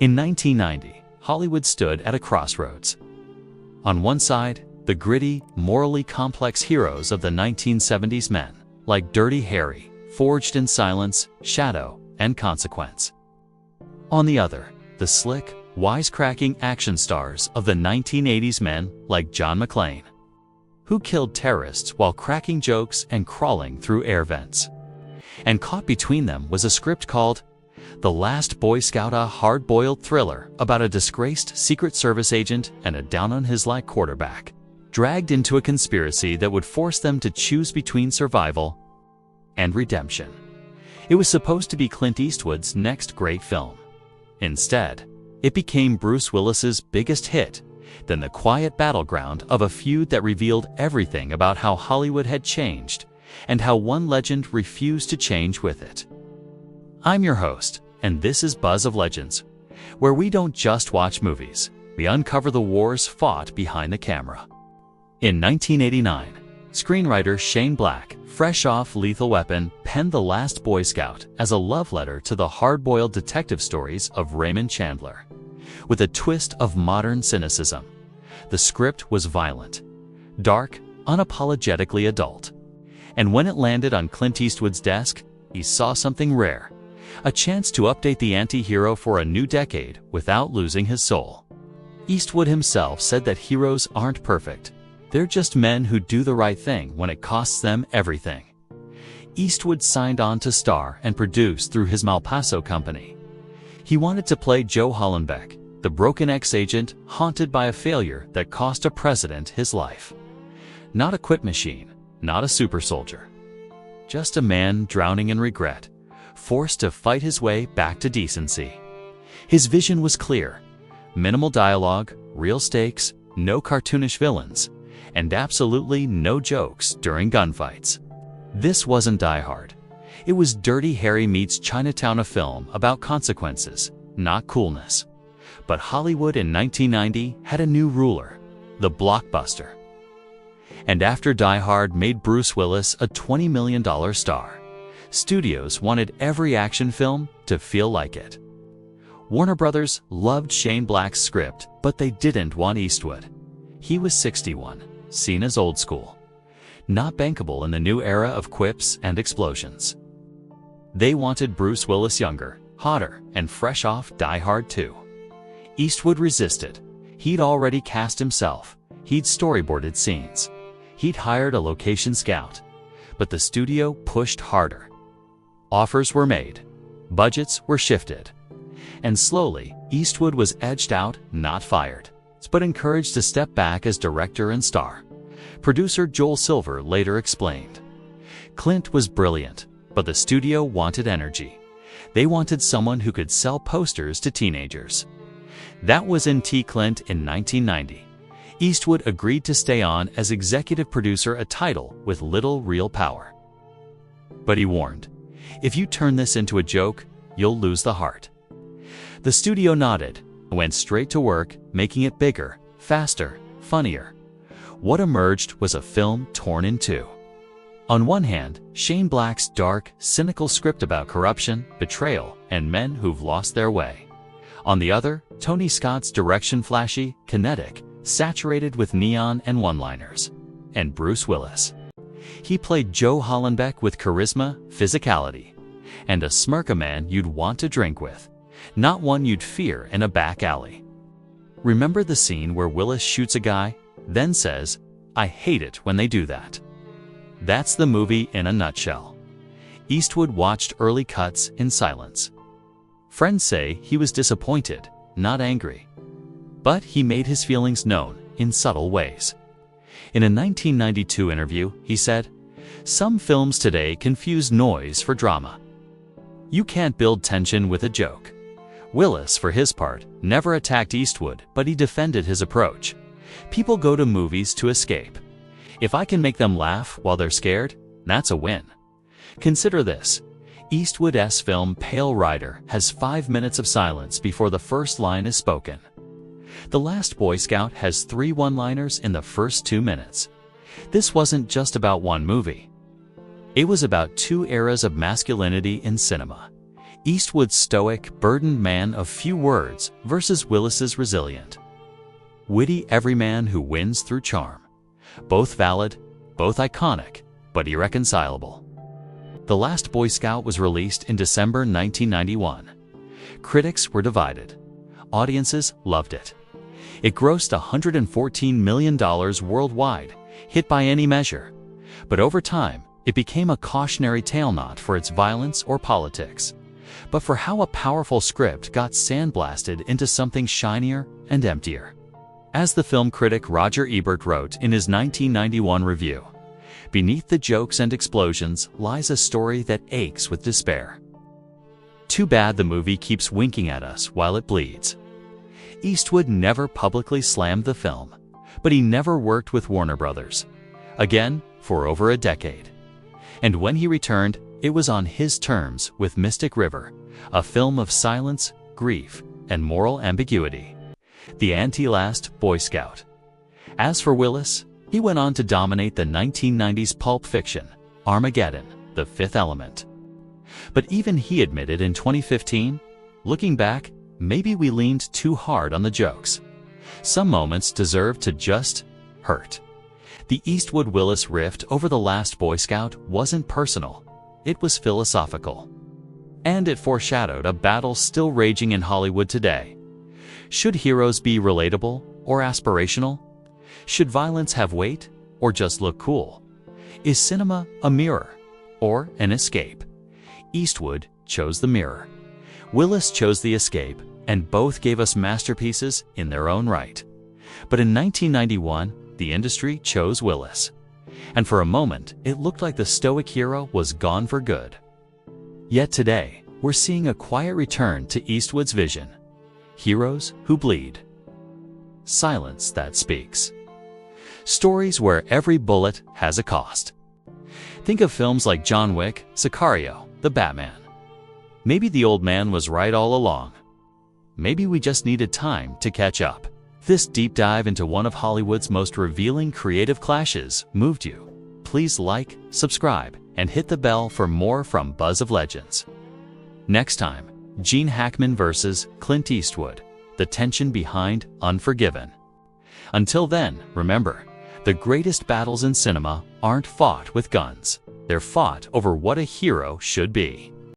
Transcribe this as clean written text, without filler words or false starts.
In 1990, Hollywood stood at a crossroads. On one side, the gritty, morally complex heroes of the 1970s men, like Dirty Harry, forged in silence, shadow, and consequence. On the other, the slick, wisecracking action stars of the 1980s men like John McClane, who killed terrorists while cracking jokes and crawling through air vents. And caught between them was a script called The Last Boy Scout, a hard-boiled thriller about a disgraced Secret Service agent and a down-on-his-luck quarterback, dragged into a conspiracy that would force them to choose between survival and redemption. It was supposed to be Clint Eastwood's next great film. Instead, it became Bruce Willis's biggest hit, then the quiet battleground of a feud that revealed everything about how Hollywood had changed and how one legend refused to change with it. I'm your host, and this is Buzz of Legends, where we don't just watch movies, we uncover the wars fought behind the camera. In 1989, screenwriter Shane Black, fresh off Lethal Weapon, penned The Last Boy Scout as a love letter to the hard-boiled detective stories of Raymond Chandler. With a twist of modern cynicism, the script was violent, dark, unapologetically adult. And when it landed on Clint Eastwood's desk, he saw something rare, a chance to update the anti-hero for a new decade without losing his soul. Eastwood himself said that heroes aren't perfect. They're just men who do the right thing when it costs them everything. Eastwood signed on to star and produce through his Malpaso company. He wanted to play Joe Hollenbeck, the broken ex-agent haunted by a failure that cost a president his life. Not a quit machine, not a super soldier. Just a man drowning in regret, forced to fight his way back to decency. His vision was clear: minimal dialogue, real stakes, no cartoonish villains, and absolutely no jokes during gunfights. This wasn't Die Hard. It was Dirty Harry meets Chinatown, a film about consequences, not coolness. But Hollywood in 1990 had a new ruler: the blockbuster. And after Die Hard made Bruce Willis a $20 million star, studios wanted every action film to feel like it. Warner Brothers loved Shane Black's script, but they didn't want Eastwood. He was 61, seen as old school, not bankable in the new era of quips and explosions. They wanted Bruce Willis younger, hotter, and fresh off Die Hard 2. Eastwood resisted. He'd already cast himself. He'd storyboarded scenes. He'd hired a location scout. But the studio pushed harder. Offers were made. Budgets were shifted. And slowly, Eastwood was edged out, not fired, but encouraged to step back as director and star. Producer Joel Silver later explained, "Clint was brilliant, but the studio wanted energy. They wanted someone who could sell posters to teenagers." That was in Clint in 1990. Eastwood agreed to stay on as executive producer, a title with little real power. But he warned, "If you turn this into a joke, you'll lose the heart." The studio nodded and went straight to work, making it bigger, faster, funnier. What emerged was a film torn in two. On one hand, Shane Black's dark, cynical script about corruption, betrayal, and men who've lost their way. On the other, Tony Scott's direction, flashy, kinetic, saturated with neon and one-liners. And Bruce Willis. He played Joe Hollenbeck with charisma, physicality, and a smirk, a man you'd want to drink with, not one you'd fear in a back alley. Remember the scene where Willis shoots a guy, then says, "I hate it when they do that." That's the movie in a nutshell. Eastwood watched early cuts in silence. Friends say he was disappointed, not angry. But he made his feelings known in subtle ways. In a 1992 interview, he said, "Some films today confuse noise for drama. You can't build tension with a joke." Willis, for his part, never attacked Eastwood, but he defended his approach. "People go to movies to escape. If I can make them laugh while they're scared, that's a win." Consider this. Eastwood's film Pale Rider has 5 minutes of silence before the first line is spoken. The Last Boy Scout has 3 one-liners in the first 2 minutes. This wasn't just about one movie. It was about 2 eras of masculinity in cinema. Eastwood's stoic, burdened man of few words versus Willis's resilient, witty everyman who wins through charm. Both valid, both iconic, but irreconcilable. The Last Boy Scout was released in December 1991. Critics were divided. Audiences loved it. It grossed $114 million worldwide, hit by any measure. But over time, it became a cautionary tale not for its violence or politics, but for how a powerful script got sandblasted into something shinier and emptier. As the film critic Roger Ebert wrote in his 1991 review, "Beneath the jokes and explosions lies a story that aches with despair." Too bad the movie keeps winking at us while it bleeds. Eastwood never publicly slammed the film, but he never worked with Warner Brothers again for over a decade. And when he returned, it was on his terms with Mystic River, a film of silence, grief, and moral ambiguity. The anti-Last Boy Scout. As for Willis, he went on to dominate the 1990s pulp fiction, Armageddon, The Fifth Element. But even he admitted in 2015, looking back, maybe we leaned too hard on the jokes. Some moments deserve to just hurt. The Eastwood-Willis rift over The Last Boy Scout wasn't personal, it was philosophical. And it foreshadowed a battle still raging in Hollywood today. Should heroes be relatable or aspirational? Should violence have weight or just look cool? Is cinema a mirror or an escape? Eastwood chose the mirror. Willis chose the escape, and both gave us masterpieces in their own right. But in 1991, the industry chose Willis. And for a moment, it looked like the stoic hero was gone for good. Yet today, we're seeing a quiet return to Eastwood's vision. Heroes who bleed. Silence that speaks. Stories where every bullet has a cost. Think of films like John Wick, Sicario, The Batman. Maybe the old man was right all along. Maybe we just needed time to catch up. This deep dive into one of Hollywood's most revealing creative clashes moved you. Please like, subscribe, and hit the bell for more from Buzz of Legends. Next time, Gene Hackman versus Clint Eastwood, the tension behind Unforgiven. Until then, remember, the greatest battles in cinema aren't fought with guns. They're fought over what a hero should be.